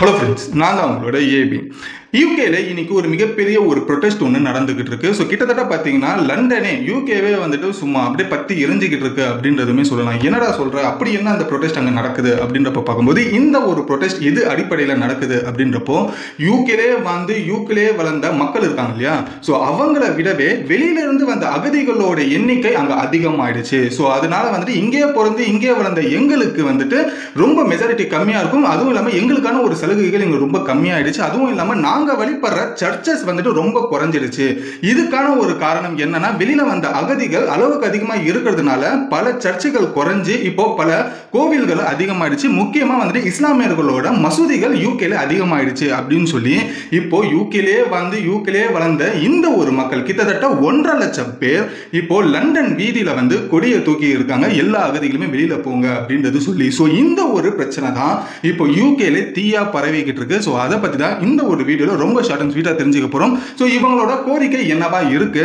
Hello friends, நான் தான் உங்களோட ஏபி. யூகேல இன்னைக்கு ஒரு மிகப்பெரிய ஒரு ப்ரொடெஸ்ட் ஒன்று நடந்துகிட்டு இருக்கு. ஸோ கிட்டத்தட்ட பார்த்தீங்கன்னா லண்டனே யூகேவே வந்துட்டு சும்மா அப்படியே பற்றி எரிஞ்சிக்கிட்டு இருக்கு அப்படின்றதுமே சொல்லலாம். என்னடா சொல்ற, அப்படி என்ன அந்த ப்ரொடெஸ்ட் அங்கே நடக்குது அப்படின்றப்ப பார்க்கும்போது இந்த ஒரு ப்ரொடெஸ்ட் எது அடிப்படையில் நடக்குது அப்படின்றப்போ யூகேலே வளர்ந்த மக்கள் இருக்காங்க இல்லையா, ஸோ அவங்கள விடவே வெளியிலிருந்து வந்த அகதிகளோட எண்ணிக்கை அங்கே அதிகமாயிடுச்சு. ஸோ அதனால வந்துட்டு இங்கே பிறந்து இங்கே வளர்ந்த எங்களுக்கு வந்துட்டு ரொம்ப மெஜாரிட்டி கம்மியாக இருக்கும். அதுவும் இல்லாமல் எங்களுக்கான ஒரு சலுகைகள் இங்கே ரொம்ப கம்மியாயிடுச்சு. அதுவும் இல்லாமல் நாங்கள் வழிபடுற சர்ச்சஸ் வந்துட்டு ரொம்ப குறைஞ்சிருச்சு. இதுக்கான ஒரு காரணம் என்னன்னா, வெளியில வந்த அகதிகள் அளவுக்கு அதிகமாக இருக்கிறதுனால பல சர்ச்சுகள் குறைஞ்சு இப்போ பல கோவில்கள் அதிகமாயிடுச்சு. முக்கியமா வந்துட்டு இஸ்லாமியர்களோட மசூதிகள் யூகேல அதிகமாயிடுச்சு அப்படின்னு சொல்லி இப்போ யூகேலே வளர்ந்த இந்த ஒரு மக்கள் கிட்டத்தட்ட 1.5 லட்சம் பேர் இப்போ லண்டன் வீதியில வந்து கொடியை தூக்கி இருக்காங்க, எல்லா அகதிகளுமே வெளியில போங்க அப்படின்றது சொல்லி. ஸோ இந்த ஒரு பிரச்சனை தான் இப்போ யூகேல தீயா பரவிக்கிட்டு இருக்கு. ஸோ அதை பத்தி தான் இந்த ஒரு வீடியோல ரொம்ப ஷார்ட் அண்ட் ஸ்வீட்டா தெரிஞ்சுக்க போறோம். ஸோ இவங்களோட கோரிக்கை என்னவா இருக்கு,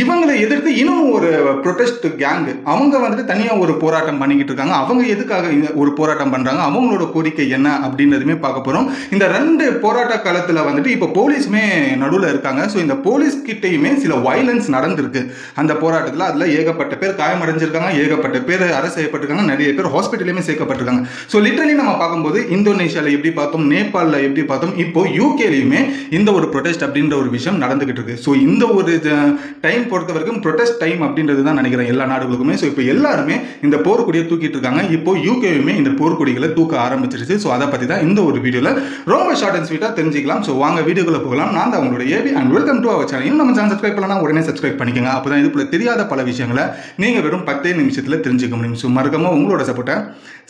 இவங்களை எதிர்த்து இன்னும் ஒரு ப்ரொடெஸ்ட் கேங் அவங்க வந்துட்டு தனியா ஒரு போராட்டம் பண்ணிக்கிட்டு இருக்காங்க. அவங்க எதுக்காக ஒரு போராட்டம் பண்றாங்க, அவங்களோட கோரிக்கை என்ன அப்படின்றதுமே பார்க்க போறோம். இந்த 2 போராட்ட காலத்துல வந்துட்டு இப்போ போலீஸுமே நடுவில் இருக்காங்க. ஸோ இந்த போலீஸ் கிட்டையுமே சில வயலன்ஸ் நடந்திருக்கு அந்த போராட்டத்தில். அதுல ஏகப்பட்ட பேர் காயமடைஞ்சிருக்காங்க, ஏகப்பட்ட பேர் அரெஸ்ட் செய்யப்பட்டிருக்காங்க, நிறைய பேர் ஹாஸ்பிட்டலுமே சேர்க்கப்பட்டிருக்காங்க. ஸோ லிட்டரலி நம்ம பார்க்கும்போது இந்தோனேஷியாவில் எப்படி பார்த்தோம், நேபாளில் எப்படி பார்த்தோம், இப்போ யூகேலையுமே இந்த ஒரு ப்ரொடெஸ்ட் அப்படின்ற ஒரு விஷயம் நடந்துகிட்டு இருக்கு. ஸோ இந்த ஒரு டைம் பொறுத்த வரைக்கும் ப்ரொடெஸ்ட் டைம் அப்படின்றது தான் நினைக்கிறேன் எல்லா நாடுகளுக்குமே. ஸோ இப்போ எல்லாருமே இந்த போர்க்கொடியை தூக்கிட்டு இருக்காங்க. இப்போ யூகேயுமே இந்த போர்க்கொடிகளை தூக்க ஆரம்பிச்சிருச்சு. ஸோ அதை பற்றி தான் இந்த ஒரு வீடியோவில் ரொம்ப ஷார்ட் அண்ட் ஸ்வீட்டாக தெரிஞ்சுக்கலாம். ஸோ வாங்க வீடியோக்குள்ள போகலாம். நான் தான் உங்களோட AB and welcome to our channel. நம்ம சேனல் சப்ஸ்கிரைப் பண்ணலாம், உடனே சப்ஸ்கிரைப் பண்ணிக்கோங்க. அப்போ தான் இதுக்குள்ள தெரியாத பல விஷயங்களை நீங்கள் வெறும் 10 நிமிஷத்தில் தெரிஞ்சுக்க முடியும். ஸோ மறக்காம உங்களோட சப்போர்ட்டை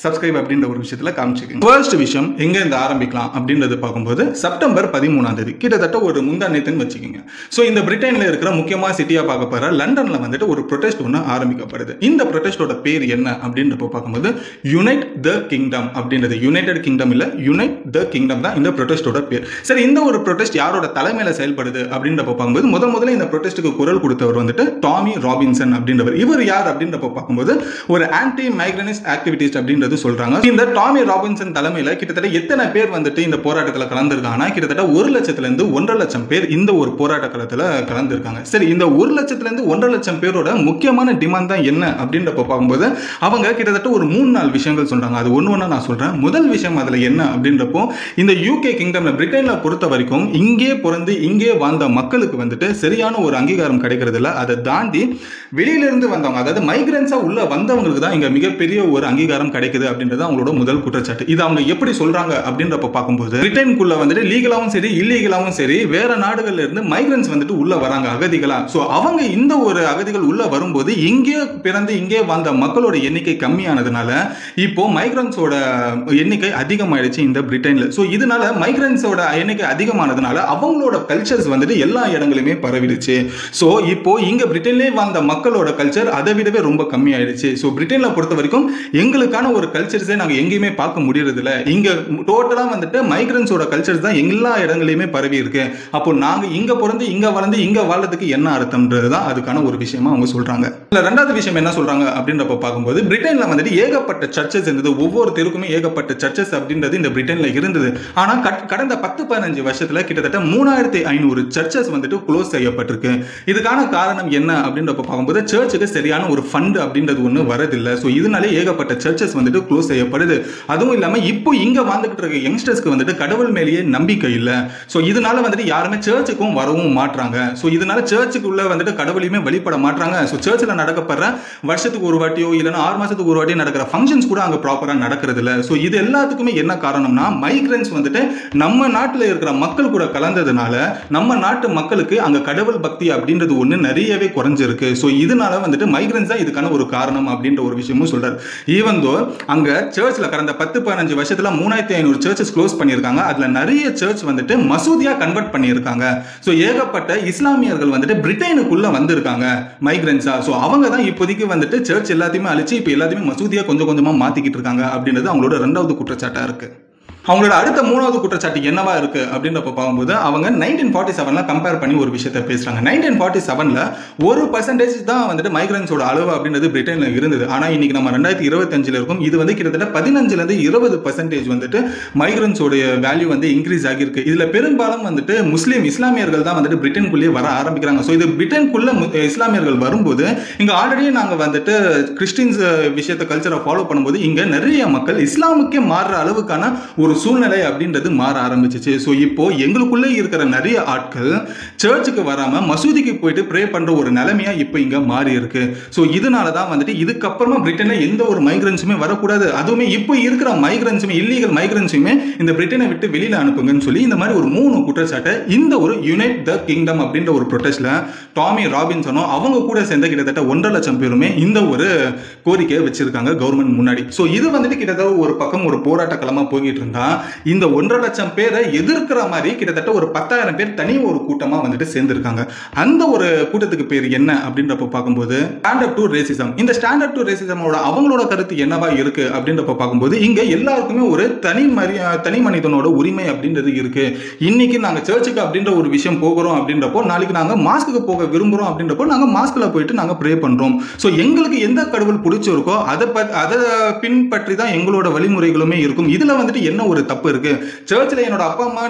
சப்ஸ்கிரைப் அப்படின்ற ஒரு விஷயத்தில் காமிச்சிக்கோங்க. ஃபர்ஸ்ட் விஷயம் எங்க இருந்து ஆரம்பிக்கலாம் அப்படின்றது பார்க்கும்போது செப்டம்பர் 13 கிட்டத்தட்ட ஒரு முந்தானேத்துன்னு வச்சுக்கோங்க. ஸோ இந்த பிரிட்டன்ல இருக்கிற முக்கியமான சிட்டியா பார்க்க போற லண்டன்ல வந்துட்டு ஒரு ப்ரொடெஸ்ட் ஒன்று ஆரம்பிக்கப்படுது. இந்த ப்ரொடெஸ்டோட பேர் என்ன அப்படின்றப்ப பார்க்கும்போது யுனைட் த கிங்டம் அப்படின்றது. யுனைடெட் கிங்டம் இல்ல, யுனைட் த கிங்டம் தான் இந்த ப்ரொடெஸ்டோட பேர். சரி, இந்த ஒரு ப்ரொடெஸ்ட் யாரோட தலைமையில செயல்படுது அப்படின்றப்ப பார்க்கும்போது முதல்ல இந்த ப்ரொடெஸ்ட்டுக்கு குரல் கொடுத்தவர் வந்துட்டு டாமி ராபின்சன் அப்படின்றவர். இவர் யார் அப்படின்றப்ப பார்க்கும்போது ஒரு ஆன்டி மைக்ரனிஸ்ட் ஆக்டிவிட்டிஸ்ட் அப்படின்றது சொல்றாங்க. இந்த டாமி ராபின்சன் தலைமையில கிட்டத்தட்ட எத்தனை பேர் வந்துட்டு இந்த போராட்டத்தில் கலந்துருக்காங்கன்னா கிட்டத்தட்ட 1 லட்சத்துல இருந்து 1.5 லட்சம் பேர் இந்த ஒரு போராட்ட காலத்தில் கலந்துருக்காங்க. சரி, இந்த 1 லட்சத்துல இருந்து 1.5 லட்சம் பேரோட முக்கியமான டிமாண்ட் தான் என்ன அப்படின்றப்ப பார்க்கும்போது அவங்க கிட்டத்தட்ட ஒரு 3-4 விஷயங்கள் சொல்றாங்க. அது ஒண்ணு நான் சொல்றேன். முதல் விஷயம் அதுல என்ன அப்படின்றப்போ, இந்த யூகே கிங்டம்ல பிரிட்டன்ல பொறுத்த வரைக்கும் இங்கே பிறந்து இங்கே வாழ்ந்த மக்களுக்கு வந்துட்டு சரியான ஒரு அங்கீகாரம் கிடைக்கிறது இல்லை. அதை தாண்டி வெளியிலிருந்து வந்தவங்க, அதாவது மைக்ரன்ஸா உள்ள வந்தவங்களுக்கு தான் இங்க மிகப்பெரிய ஒரு அங்கீகாரம் கிடைக்குது அப்படின்றது அவங்களோட முதல் குற்றச்சாட்டு. இது அவங்க எப்படி சொல்றாங்க அப்படின்றப்ப பார்க்கும்போது பிரிட்டனுக்குள்ள வந்துட்டு லீகலாவும் சரி இல்லீகலாவும் சரி வேற நாடுகள்ல இருந்து மைக்ரன்ஸ் வந்துட்டு உள்ள வராங்க அகதிகளா. சோ அவங்க இந்த ஒரு அகதிகள் உள்ள வரும்போது இங்கே பிறந்து இங்கே வாழ்ந்த மக்களோட எண்ணிக்கை கம்மியானதுனால இப்போ மைக்ரன்ஸோட எண்ணிக்கை அதிகமாயிடுச்சு இந்த பிரிட்டன்ல. சோ இதனால மைக்ரன்ஸோட எண்ணிக்கை அதிகமானதுனால அவங்களோட கல்ச்சர்ஸ் வந்துட்டு எல்லா இடங்களுமே பரவிடுச்சு. சோ இப்போ இங்க பிரிட்டன்லேயே வாழ்ந்த மக்களோட கல்ச்சர் அதை விடவே ரொம்ப கம்மியாயிடுச்சு. சோ பிரிட்டன்ல பொறுத்த வரைக்கும் எங்களுக்கான ஒரு கல்ச்சர்ஸே நாங்க எங்கேயுமே பார்க்க முடியறது இல்லை. இங்க டோட்டலா வந்துட்டு மைக்ரன்ஸோட கல்ச்சர்ஸ் தான் எல்லா இடங்களிலுமே பரவி இருக்கு. அப்போ நாங்க இங்க பிறந்து இங்க வளர்ந்து இங்க வாழ்றதுக்கு என்ன அர்த்தம்ன்றது தான் அதுக்கான ஒரு விஷயமா அவங்க சொல்றாங்க. இல்ல, ரெண்டாவது விஷயம் என்ன சொல்றாங்க அப்படின்றப்ப பார்க்கும்போது பிரிட்டன்ல வந்துட்டு ஏகப்பட்ட சர்ச்சஸ் இருந்தது. ஒவ்வொரு தெருக்குமே ஏகப்பட்ட சர்ச்சஸ் அப்படின்றது இந்த பிரிட்டன்ல இருந்தது. ஆனா கடந்த 10-15 வருஷத்துல கிட்டத்தட்ட 3500 சர்ச்சஸ் வந்துட்டு க்ளோஸ் செய்யப்பட்டிருக்கு. இதுக்கான காரணம் என்ன அப்படின்றப்ப பார்க்கும்போது சர்ச்சுக்கு சரியான ஒரு ஃபண்ட் அப்படின்றது ஒண்ணு வரதில்லை. ஸோ இதனாலே ஏகப்பட்ட சர்ச்சஸ் வந்துட்டு க்ளோஸ் செய்யப்படுது. அதுவும் இல்லாம இப்போ இங்க வாழ்ந்துகிட்டு இருக்க யங்ஸ்டர்ஸ்க்கு வந்துட்டு கடவுள் மேலேயே நம்பிக்கை இல்லை. ஸோ இதனால வந்துட்டு யாருமே சர்ச்சுக்கும் வரவும் மாட்டாங்க. ஸோ இதனால சர்ச்சுக்குள்ள வந்துட்டு கடவுளையுமே வழிபட மாட்டாங்க. ஸோ சர்ச்சில் நடக்கப்படுற வருஷத்துக்கு ஒரு வாட்டியோ இல்லைன்னா 6 மாசத்துக்கு ஒரு வாட்டியோ நடக்கிற ஃபங்க்ஷன்ஸ் கூட அங்கே ப்ராப்பராக நடக்கிறது இல்லை. ஸோ இது எல்லாத்துக்குமே என்ன காரணம்னா மைக்ரன்ஸ் வந்துட்டு நம்ம நாட்டில் இருக்கிற மக்கள் கூட கலந்ததுனால நம்ம நாட்டு மக்களுக்கு அங்கே கடவுள் பக்தி அப்படின்றது ஒன்று நிறையவே குறைஞ்சிருக்கு. ஸோ இதனால வந்துட்டு மைக்ரன்ஸ் தான் இதுக்கான ஒரு காரணம் அப்படின்ற ஒரு விஷயமும் சொல்றாரு. ஈவன் தோ அங்க சர்ச்சில் கடந்த 10-15 வருஷத்துல 3500 சர்ச்சஸ் க்ளோஸ் பண்ணியிருக்காங்க. அதுல நிறைய சர்ச் வந்துட்டு மசூதியா கன்வெர்ட் பண்ணியிருக்காங்க. ஸோ ஏகப்பட்ட இஸ்லாமியர்கள் வந்துட்டு பிரிட்டனுக்குள்ள வந்திருக்காங்க மைக்ரன்ஸா. ஸோ அவங்க தான் இப்போதைக்கு வந்துட்டு சர்ச் எல்லாத்தையுமே அழிச்சு இப்போ எல்லாத்தையுமே மசூதியா கொஞ்சம் கொஞ்சமா மாத்திக்கிட்டு இருக்காங்க அப்படின்றது அவங்களோட 2வது குற்றச்சாட்டா இருக்கு. அவங்களோட அடுத்த மூணாவது குற்றச்சாட்டு என்னவா இருக்கு அப்படின்றப்ப பார்க்கும்போது அவங்க 1947 கம்பேர் பண்ணி ஒரு விஷயத்தை பேசுறாங்க. 1947 1% தான் வந்துட்டு மைக்ரன்ஸோட அளவு அப்படின்றது பிரிட்டன்ல இருந்தது. ஆனா இன்னைக்கு நம்ம 2025 இருக்கும். இது வந்து கிட்டத்தட்ட 15ல இருந்து 20% வந்துட்டு மைக்ரன்ஸோட வேல்யூ வந்து இன்க்ரீஸ் ஆகியிருக்கு. இதுல பெரும்பாலும் வந்துட்டு இஸ்லாமியர்கள் தான் வந்துட்டு பிரிட்டனுக்குள்ளே வர ஆரம்பிக்கிறாங்க. ஸோ இது பிரிட்டனுக்குள்ள இஸ்லாமியர்கள் வரும்போது இங்க ஆல்ரெடி நாங்க வந்துட்டு கிறிஸ்டின்ஸ் விஷயத்தை கல்ச்சரை ஃபாலோ பண்ணும்போது இங்க நிறைய மக்கள் இஸ்லாமுக்கே மாறுற அளவுக்கான ஒரு சூழ்நிலை அப்படின்றது மாற ஆரம்பிச்சிச்சு. ஸோ இப்போ எங்களுக்குள்ளே இருக்கிற நிறைய ஆட்கள் சர்ச்சுக்கு வராம மசூதிக்கு போயிட்டு ப்ரே பண்ற ஒரு நிலைமையா இப்போ இங்க மாறி இருக்கு. ஸோ இதனால தான் வந்துட்டு இதுக்கப்புறமா பிரிட்டன்ல எந்த ஒரு மைக்ரன்ஸுமே வரக்கூடாது, அதுவுமே இப்போ இருக்கிற மைக்ரன்ஸுமே இல்லீகல் மைக்ரன்ஸுமே இந்த பிரிட்டனை விட்டு வெளியில அனுப்புங்கன்னு சொல்லி இந்த மாதிரி ஒரு 3 குற்றச்சாட்டை இந்த ஒரு யுனைட் த கிங்டம் அப்படின்ற ஒரு ப்ரொடெஸ்ட்ல டாமி ராபின்சனும் அவங்க கூட சேர்ந்த கிட்டத்தட்ட 1.5 லட்சம் பேருமே இந்த ஒரு கோரிக்கையை வச்சிருக்காங்க கவர்மெண்ட் முன்னாடி. ஸோ இது வந்துட்டு கிட்டத்தட்ட ஒரு பக்கம் ஒரு போராட்ட களமா போய்கிட்டு இருந்தா இந்த 1.5 லட்சம் பேரை எதிர்க்கிற மாதிரி கிட்டத்தட்ட ஒரு 10,000 பேர் தனி ஒரு கூட்டமா வந்துட்டு சேர்ந்திருக்காங்க. அந்த ஒரு கூட்டத்துக்கு பேர் என்ன அப்படின்றப்ப பார்க்கும்போது ஸ்டாண்ட் அப் டு ரேசிசம். இந்த ஸ்டாண்ட் அப் டு ரேசிசமோட அவங்களோட கருத்து என்னவா இருக்கு அப்படின்றப்ப பார்க்கும்போது இங்க எல்லாருக்குமே ஒரு தனி மனிதனோட உரிமை அப்படின்றது இருக்கு. இன்னைக்கு நாங்க சர்ச்சுக்கு அப்படின்ற ஒரு விஷயம் போகிறோம் அப்படின்றப்போ நாளைக்கு நாங்க மாஸ்க்கு போக விரும்புறோம் அப்படின்றப்போ நாங்க மாஸ்க்ல போயிட்டு நாங்க ப்ரே பண்றோம். ஸோ எங்களுக்கு எந்த கடவுள் பிடிச்சிருக்கோ அதை பின்பற்றி தான் எங்களோட வழிமுறைகளுமே இருக்கும். இதுல வந்துட்டு என்ன ஒரு தப்பு இருக்கு? சர்ச்சில் என்னோட அப்பா அம்மா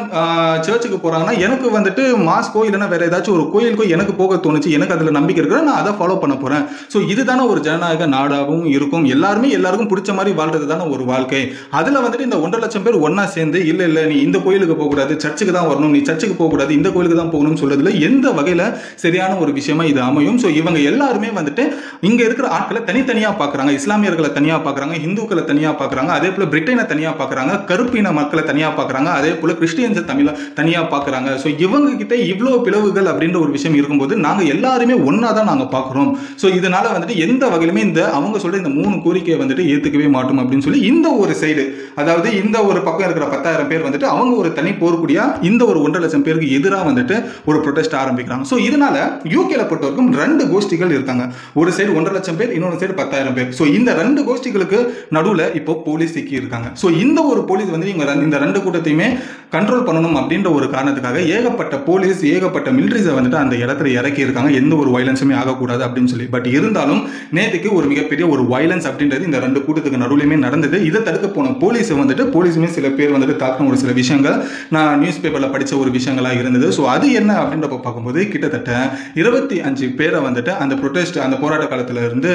சர்ச்சுக்கு போறாங்கன்னா எனக்கு வந்துட்டு மாஸ்கோ இல்லைன்னா வேற ஏதாச்சும் ஒரு கோயிலுக்கோ எனக்கு போக தோணுச்சு, எனக்கு அதுல நம்பிக்கை இருக்கு, நான் அதை ஃபாலோ பண்ண போறேன். ஸோ இதுதானே ஒரு ஜனநாயக நாடாகவும் இருக்கும். எல்லாருக்கும் பிடிச்ச மாதிரி வாழ்றது தானே ஒரு வாழ்க்கை. அதுல வந்துட்டு இந்த 1.5 லட்சம் பேர் ஒன்னா சேர்ந்து இல்ல நீ இந்த கோயிலுக்கு போக கூடாது, சர்ச்சுக்கு தான் வரணும், நீ சர்ச்சுக்கு போக கூடாது, இந்த கோயிலுக்கு தான் போகணும்னு சொல்றதுல எந்த வகையில சரியான ஒரு விஷயமா இது அமையும்? ஸோ இவங்க எல்லாருமே வந்துட்டு இங்க இருக்கிற ஆட்களை தனித்தனியா பாக்குறாங்க. இஸ்லாமியர்களை தனியா பாக்குறாங்க, இந்துக்களை தனியா பாக்குறாங்க, அதே போல பிரிட்டனை தனியா பாக்குறாங்க, கருப்பின மக்களை தனியா பாக்குறாங்க, அதே போல கிறிஸ்டியன்ஸை தனியா பாக்குறாங்க. ஸோ இவங்க கிட்ட இவ்வளவு பிளவுகள் அப்படின்ற ஒரு விஷயம் இருக்கும்போது நாங்க எல்லாருமே ஒன்னா தான் நாங்க பாக்குறோம். ஸோ இதனால வந்துட்டு எந்த வகையிலுமே அவங்க சொல்ற இந்த 3 கோரிக்கையை வந்துட்டு ஏத்துக்கவே மாட்டோம் அப்படின்னு சொல்லி இந்த ஒரு சைடு, அதாவது இந்த ஒரு பக்கம் இருக்கிற 10,000 பேர் வந்துட்டு அவங்க ஒரு தனி போர்க்குடியா இந்த ஒரு 1.5 லட்சம் பேருக்கு எதிராக வந்துட்டு ஒரு ப்ரொடெஸ்ட் ஆரம்பிக்கிறாங்க. ஸோ இதனால யூகேல பொறுத்தவரைக்கும் 2 கோஷ்டிகள் இருக்காங்க. ஒரு சைடு 1.5 லட்சம் பேர், இன்னொரு சைடு 10,000 பேர். ஸோ இந்த 2 கோஷ்டிகளுக்கு நடுவில் இப்போ போலீஸ் சிக்கி இருக்காங்க. ஸோ இந்த ஒரு போலீஸ் வந்து இந்த 2 கூட்டத்தையுமே கண்ட்ரோல் பண்ணணும் அப்படின்ற ஒரு காரணத்துக்காக ஏகப்பட்ட போலீஸ் ஏகப்பட்ட மிலிட்டரிஸை வந்துட்டு அந்த இடத்துல இறக்கி இருக்காங்க, எந்த ஒரு வயலன்ஸுமே ஆகக்கூடாது அப்படின்னு சொல்லி. பட் இருந்தாலும் நேற்றுக்கு ஒரு மிகப்பெரிய ஒரு வயலன்ஸ் அப்படின்றது இந்த 2 கூட்டத்துக்கு நடுவுலையுமே நடந்தது. இதை தடுக்க போன போலீஸுமே சில பேர் வந்துட்டு தாக்கின ஒரு சில விஷயங்கள் நான் நியூஸ் பேப்பர்ல படிச்ச ஒரு விஷயங்களா இருந்தது. ஸோ அது என்ன அப்படின்றப்ப பார்க்கும்போது கிட்டத்தட்ட 25 பேரை வந்துட்டு அந்த ப்ரொடெஸ்ட் அந்த போராட்ட காலத்துல இருந்து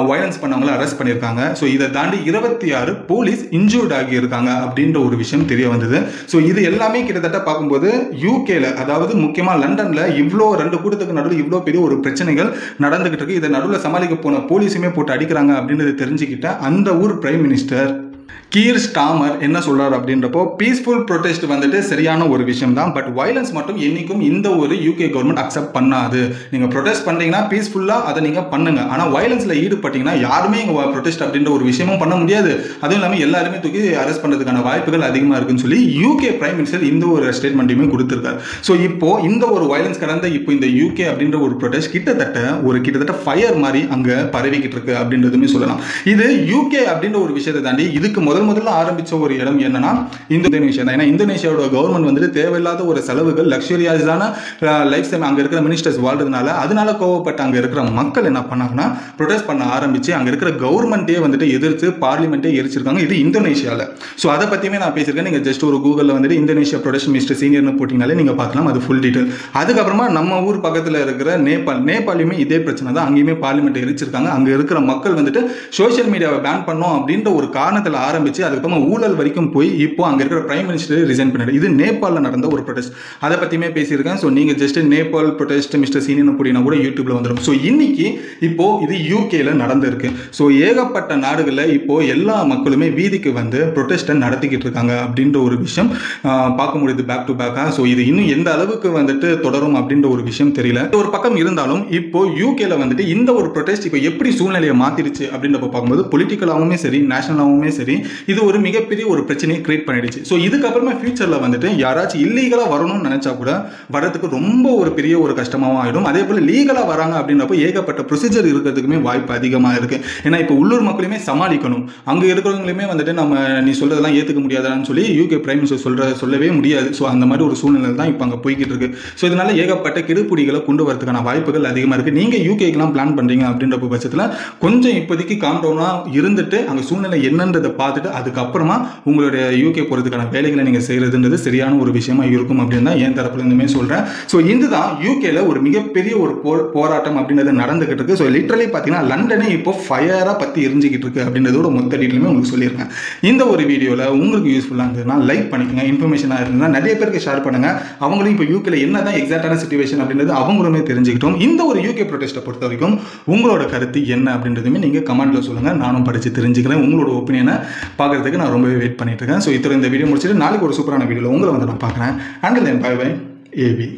வயலன்ஸ் பண்ணவங்களை அரெஸ்ட் பண்ணியிருக்காங்க. ஸோ இதை தாண்டி 26 போலீஸ் இன்ஜூர்ட் ஆகி இருக்காங்க அப்படின்ற ஒரு விஷயம் தெரிய வந்தது. ஸோ இது எல்லாமே கிட்டத்தட்ட பார்க்கும்போது யூகேல, அதாவது முக்கியமா லண்டன்ல இவ்வளோ 2 கூட்டத்துக்கு நடுவில் இவ்வளோ பெரிய ஒரு பிரச்சனைகள் நடந்துகிட்டு இருக்கு. இதை நடுவில் சமாளிக்க போன போலீஸுமே போட்டு அடிக்கிறாங்க அப்படின்றத தெரிஞ்சுக்கிட்ட அந்த ஊர் பிரைம் மினிஸ்டர் கீர் ஸ்டாமர் என்ன சொல்றாரு அப்படின்றப்போ பீஸ்ஃபுல் ப்ரொடெஸ்ட் வந்துட்டு சரியான ஒரு விஷயம் தான், பட் வயலன்ஸ் மட்டும் என்னைக்கும் இந்த ஒரு யூகே கவர்மெண்ட் அக்செப்ட் பண்ணாது. நீங்க ப்ரொடெஸ்ட் பண்றீங்கன்னா பீஸ்ஃபுல்லா அதை நீங்க பண்ணுங்க, ஆனா வயலன்ஸ்ல ஈடுபட்டீங்கன்னா யாருமே இங்க ப்ரொடெஸ்ட் அப்படின்ற ஒரு விஷயமும் பண்ண முடியாது. அதுவும் இல்லாமல் எல்லாருமே தூக்கி அரெஸ்ட் பண்றதுக்கான வாய்ப்புகள் அதிகமா இருக்குன்னு சொல்லி யூகே பிரைம் மினிஸ்டர் இந்த ஒரு ஸ்டேட்மெண்ட்டையுமே கொடுத்திருக்காரு. ஸோ இப்போ இந்த ஒரு வயலன்ஸ் கடந்த இப்போ இந்த யூகே அப்படின்ற ஒரு ப்ரொடெஸ்ட் கிட்டத்தட்ட ஃபயர் மாதிரி அங்க பரவிக்கிட்டு இருக்கு அப்படின்றதுமே சொல்லலாம். இது யூகே அப்படின்ற ஒரு விஷயத்தை தாண்டி இதுக்கு முதல்ல ஆரம்பிச்ச ஒரு இடம் என்னன்னா இந்தோனேஷியா தான். ஏன்னா இந்தோனேஷியாவோட கவர்மெண்ட் வந்துட்டு தேவையில்லாத ஒரு செலவுகள் லக்ஸரியாஸான லைஃப் ஸ்டைல் அங்க இருக்கிற மினிஸ்டர்ஸ் வாழ்றதுனால அதனால கோவப்பட்ட அங்க இருக்கிற மக்கள் என்ன பண்ணாங்கன்னா ப்ரொடெஸ்ட் பண்ண ஆரம்பிச்சு அங்க இருக்கிற கவர்மெண்ட்டே வந்துட்டு எதிர்த்து பார்லிமெண்ட்டே எரிச்சிருக்காங்க. இது இந்தோனேஷியால. ஸோ அதை பத்தியுமே நான் பேசியிருக்கேன். நீங்க ஜஸ்ட் ஒரு கூகுளில் வந்துட்டு இந்தோனேஷியா ப்ரொடெஸ்ட் மினிஸ்டர் சீனியர்னு போட்டிங்கனாலே நீங்க பார்க்கலாம், அது ஃபுல் டீட்டெயில். அதுக்கப்புறமா நம்ம ஊர் பக்கத்தில் இருக்கிற நேபாளையுமே இதே பிரச்சனை தான், அங்கேயுமே பார்லிமெண்ட் எரிச்சிருக்காங்க. அங்க இருக்கிற மக்கள் வந்துட்டு சோஷியல் மீடியாவை பேன் பண்ணோம் அப்படின்ற ஒரு காரணத்தில் ஆரம்பிச்சு அதுக்கப்புறமா ஊழல் வரைக்கும் போய் இப்போ அங்க இருக்கிற பிரைம் மினிஸ்டர் ரிசைன் பண்ணிடு. இது நேபாளில் நடந்த ஒரு ப்ரொடெஸ்ட், அதை பத்தியுமே பேசியிருக்கேன். ஸோ நீங்க just Nepal protest mister senior போட்டினா கூட யூடியூப்ல வந்துடும். ஸோ இன்னைக்கு இப்போ இது யூகேல நடந்திருக்கு. ஸோ ஏகப்பட்ட நாடுகளில் இப்போ எல்லா மக்களுமே வீதிக்கு வந்து ப்ரொடெஸ்ட்டை நடத்திக்கிட்டு இருக்காங்க அப்படின்ற ஒரு விஷயம் பார்க்க முடியுது பேக் டு பேக்கா. ஸோ இது இன்னும் எந்த அளவுக்கு வந்துட்டு தொடரும் அப்படின்ற ஒரு விஷயம் தெரியல. ஒரு பக்கம் இருந்தாலும் இப்போ யூகேல வந்துட்டு இந்த ஒரு ப்ரொடெஸ்ட் இப்போ எப்படி சூழ்நிலையை மாத்திருச்சு அப்படின்றப்ப பார்க்கும்போது பொலிட்டிக்கலாவுமே சரி நேஷனலாவுமே சரி இது ஒரு மிகப்பெரிய ஒரு பிரச்சனையை கிரியேட் பண்ணிடுச்சு. ஸோ இதுக்கப்புறமா ஃபியூச்சரில் வந்துட்டு யாராச்சும் இல்லீகலாக வரணும்னு நினச்சா கூட வரதுக்கு ரொம்ப ஒரு பெரிய ஒரு கஷ்டமாகவும் ஆகிடும். அதே போல் லீகலாக வராங்க அப்படின்றப்போ ஏகப்பட்ட ப்ரொசீஜர் இருக்கிறதுக்குமே வாய்ப்பு அதிகமாக இருக்குது. ஏன்னா இப்போ உள்ளூர் மக்களையுமே சமாளிக்கணும், அங்கே இருக்கிறவங்களுமே வந்துட்டு நம்ம நீ சொல்கிறதெல்லாம் ஏற்றுக்க முடியாதான்னு சொல்லி யூகே பிரைம் மினிஸ்டர் சொல்லவே முடியாது. ஸோ அந்த மாதிரி ஒரு சூழ்நிலை தான் இப்போ அங்கே போய்கிட்டு இருக்கு. ஸோ இதனால ஏகப்பட்ட கெடுபிடிகளை கொண்டு வரதுக்கான வாய்ப்புகள் அதிகமாக இருக்குது. நீங்கள் யூகேக்கெலாம் பிளான் பண்ணுறீங்க அப்படின்ற பட்சத்தில் கொஞ்சம் இப்போதைக்கு காம் டவுனாக இருந்துட்டு அங்கே சூழ்நிலை என்னன்றதை பார்த்துட்டு அதுக்கப்புறமா உங்களுடைய யூகே போகிறதுக்கான வேலைகளை நீங்கள் செய்கிறதுன்றது சரியான ஒரு விஷயமா இருக்கும் அப்படின்னு தான் என் தரப்புலேருந்துமே சொல்கிறேன். ஸோ இதுதான் யூகேல ஒரு மிகப்பெரிய ஒரு போராட்டம் அப்படின்றது நடந்துகிட்டு இருக்கு. ஸோ லிட்டரலி பார்த்தீங்கன்னா லண்டனே இப்போ ஃபயராக பற்றி எரிஞ்சிக்கிட்டு இருக்கு அப்படின்றதோட மொத்த டீட்டெயிலுமே உங்களுக்கு சொல்லியிருக்கேன். இந்த ஒரு வீடியோவில் உங்களுக்கு யூஸ்ஃபுல்லாக இருந்ததுன்னா லைக் பண்ணிக்கோங்க, இன்ஃபர்மேஷனாக இருந்ததுன்னா நிறைய பேருக்கு ஷேர் பண்ணுங்கள். அவங்களும் இப்போ யூகேல என்ன தான் எக்ஸாக்டான சிச்சுவேஷன் அப்படின்றது அவங்களுமே தெரிஞ்சுக்கிட்டோம். இந்த ஒரு யூகே ப்ரொடெஸ்ட்டை பொறுத்த வரைக்கும் உங்களோட கருத்து என்ன அப்படின்றதுமே நீங்கள் கமெண்ட்டில் சொல்லுங்கள். நானும் படித்து தெரிஞ்சுக்கிறேன். உங்களோட ஒப்பீனியனை பார்க்குறதுக்கு நான் ரொம்பவே வெயிட் பண்ணிட்டு இருக்கேன். ஸோ இந்த வீடியோ முடிச்சுட்டு நாளைக்கு ஒரு சூப்பரான வீடியோவில் உங்களை வந்து நான் பார்க்குறேன். And then bye bye AB.